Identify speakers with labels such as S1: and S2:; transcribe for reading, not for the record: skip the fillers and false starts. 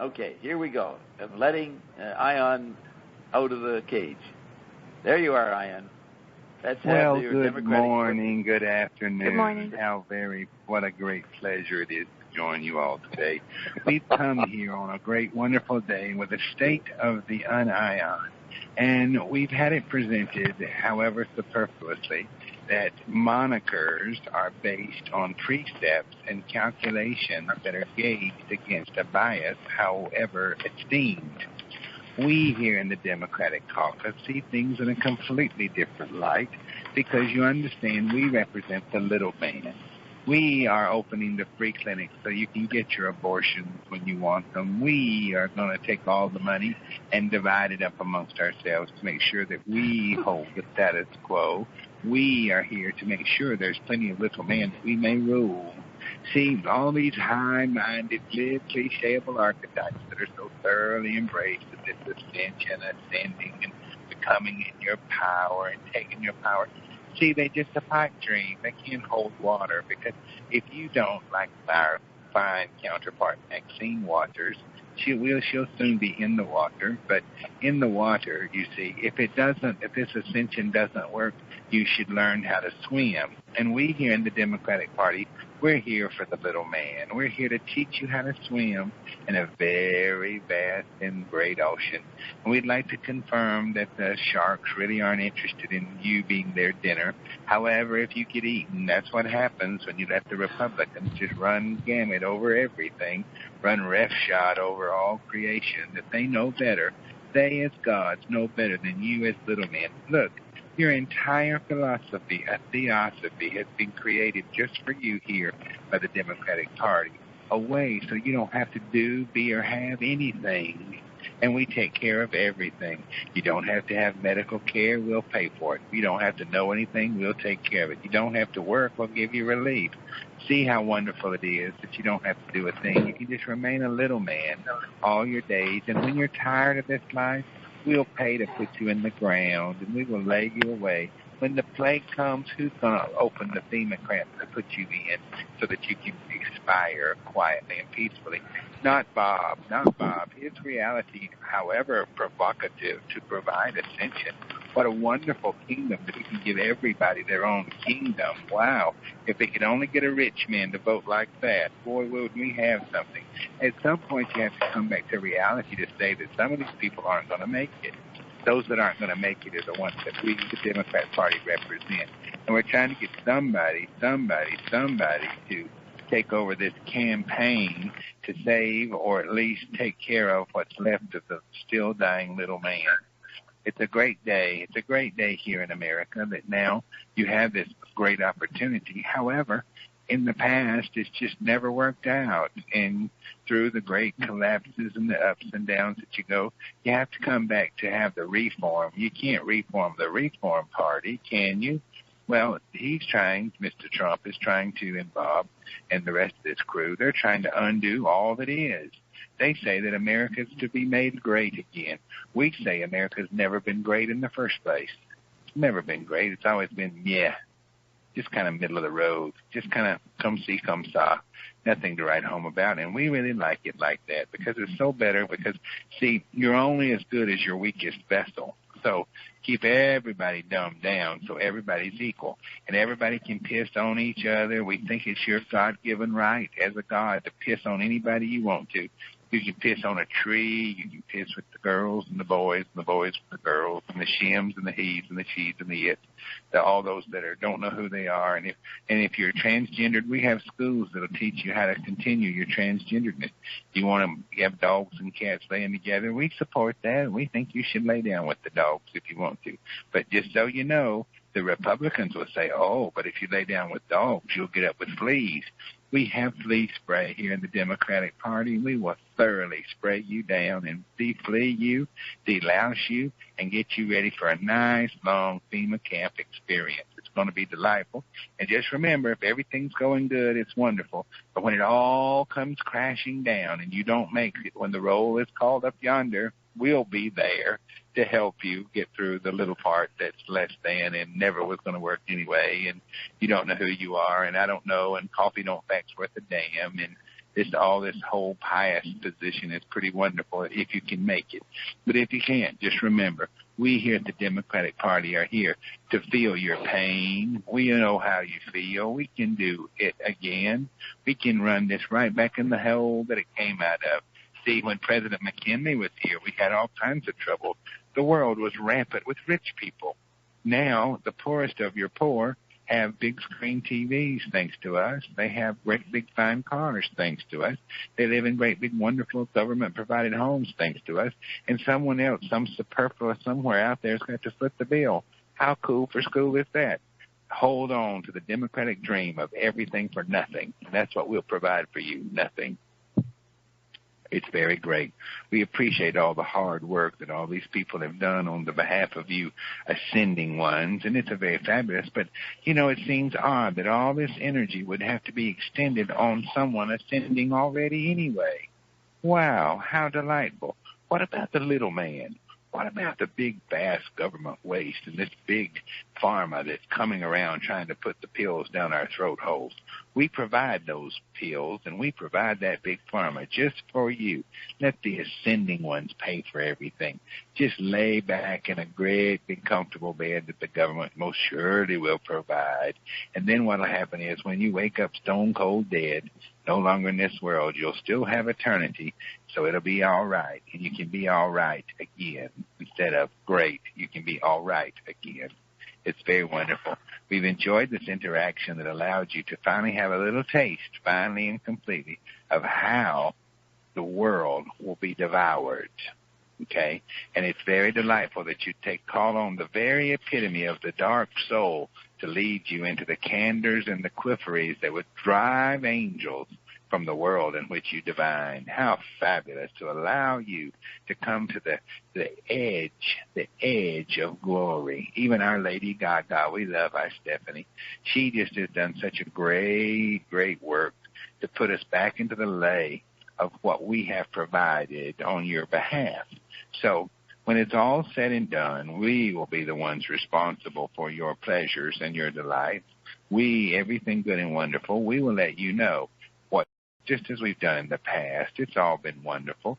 S1: Okay, here we go. I'm letting ION out of the cage. There you are, ION. That's
S2: well,
S1: your
S2: good
S1: Democratic
S2: morning, good afternoon.
S3: Good morning.
S2: What a great pleasure it is to join you all today. We've come here on a great, wonderful day with a state of the Un-iON. And we've had it presented, however superfluously, that monikers are based on precepts and calculations that are gauged against a bias, however esteemed. We here in the Democratic caucus see things in a completely different light because you understand we represent the little man. We are opening the free clinics so you can get your abortions when you want them. We are going to take all the money and divide it up amongst ourselves to make sure that we hold the status quo. We are here to make sure there's plenty of little men that we may rule. See, all these high-minded, clichéable archetypes that are so thoroughly embraced of this ascension, ascending, and becoming in your power and taking your power. See, they're just a pipe dream. They can't hold water because if you don't, like our fine counterpart Maxine Waters, she'll soon be in the water. But in the water, you see, if this ascension doesn't work, you should learn how to swim. And we here in the Democratic Party, we're here for the little man. We're here to teach you how to swim in a very vast and great ocean. And we'd like to confirm that the sharks really aren't interested in you being their dinner. However, if you get eaten, that's what happens when you let the Republicans just run gamut over everything, run roughshod over all creation, that they know better. They as gods know better than you as little men. Look, your entire philosophy, a theosophy, has been created just for you here by the Democratic Party. A way so you don't have to do, be, or have anything. And we take care of everything. You don't have to have medical care, we'll pay for it. You don't have to know anything, we'll take care of it. You don't have to work, we'll give you relief. See how wonderful it is that you don't have to do a thing. You can just remain a little man all your days. And when you're tired of this life, we'll pay to put you in the ground, and we will lay you away. When the plague comes, who's going to open the FEMA cramps to put you in so that you can expire quietly and peacefully? Not Bob. His reality, however provocative, to provide ascension. What a wonderful kingdom that he can give everybody their own kingdom. Wow. If they could only get a rich man to vote like that, boy, would we have something. At some point, you have to come back to reality to say that some of these people aren't going to make it. Those that aren't going to make it are the ones that we, the Democrat Party, represent. And we're trying to get somebody to take over this campaign to save or at least take care of what's left of the still dying little man. It's a great day. It's a great day here in America that now you have this great opportunity. However, in the past, it's just never worked out. And through the great collapses and the ups and downs that you go, you have to come back to have the reform. You can't reform the Reform Party, can you? Well, Mr. Trump is trying to, and Bob and the rest of this crew, they're trying to undo all that is. They say that America's to be made great again. We say America's never been great in the first place. It's never been great. It's always been, just kind of middle of the road, just kind of come see, come saw, nothing to write home about. And we really like it like that because it's so better because, see, you're only as good as your weakest vessel. So keep everybody dumbed down so everybody's equal. And everybody can piss on each other. We think it's your God-given right as a God to piss on anybody you want to. You can piss on a tree. You can piss with the girls and the boys with the girls, and the shims and the he's and the she's and the it's. All those that don't know who they are. And if you're transgendered, we have schools that'll teach you how to continue your transgenderedness. You want to have dogs and cats laying together, we support that. We think you should lay down with the dogs if you want to. But just so you know, the Republicans will say, oh, but if you lay down with dogs, you'll get up with fleas. We have flea spray here in the Democratic Party. We will thoroughly spray you down and deflea you, delouse you, and get you ready for a nice, long FEMA camp experience. It's going to be delightful. And just remember, if everything's going good, it's wonderful. But when it all comes crashing down and you don't make it, when the roll is called up yonder, we'll be there to help you get through the little part that's less than and never was going to work anyway, and you don't know who you are, and I don't know, and coffee don't facts worth a damn, and this whole pious position is pretty wonderful if you can make it. But if you can't, just remember, we here at the Democratic Party are here to feel your pain. We know how you feel. We can do it again. We can run this right back in the hole that it came out of. See, when President McKinley was here, we had all kinds of trouble. The world was rampant with rich people. Now, the poorest of your poor have big screen TVs thanks to us. They have great big fine cars thanks to us. They live in great big wonderful government provided homes thanks to us. And someone else, some superfluous somewhere out there, has got to foot the bill. How cool for school is that? Hold on to the Democratic dream of everything for nothing. That's what we'll provide for you, nothing. It's very great. We appreciate all the hard work that all these people have done on the behalf of you ascending ones, and it's a very fabulous. But, it seems odd that all this energy would have to be extended on someone ascending already anyway. Wow, how delightful. What about the little man? What about the big, vast government waste and this big pharma that's coming around trying to put the pills down our throat holes? We provide those pills, and we provide that big pharma just for you. Let the ascending ones pay for everything. Just lay back in a great, big, comfortable bed that the government most surely will provide. And then what will happen is when you wake up stone cold dead, no longer in this world, you'll still have eternity, so it'll be all right, and you can be all right again. Instead of great, you can be all right again. It's very wonderful. We've enjoyed this interaction that allowed you to finally have a little taste, finally and completely, of how the world will be devoured. Okay? And it's very delightful that you call on the very epitome of the dark soul to lead you into the candors and the quifferies that would drive angels from the world in which you divine. How fabulous to allow you to come to the edge of glory. Even our Lady Gaga, we love our Stephanie. She just has done such a great, great work to put us back into the lay of what we have provided on your behalf. So when it's all said and done, we will be the ones responsible for your pleasures and your delights. Everything good and wonderful, we will let you know. Just as we've done in the past, it's all been wonderful.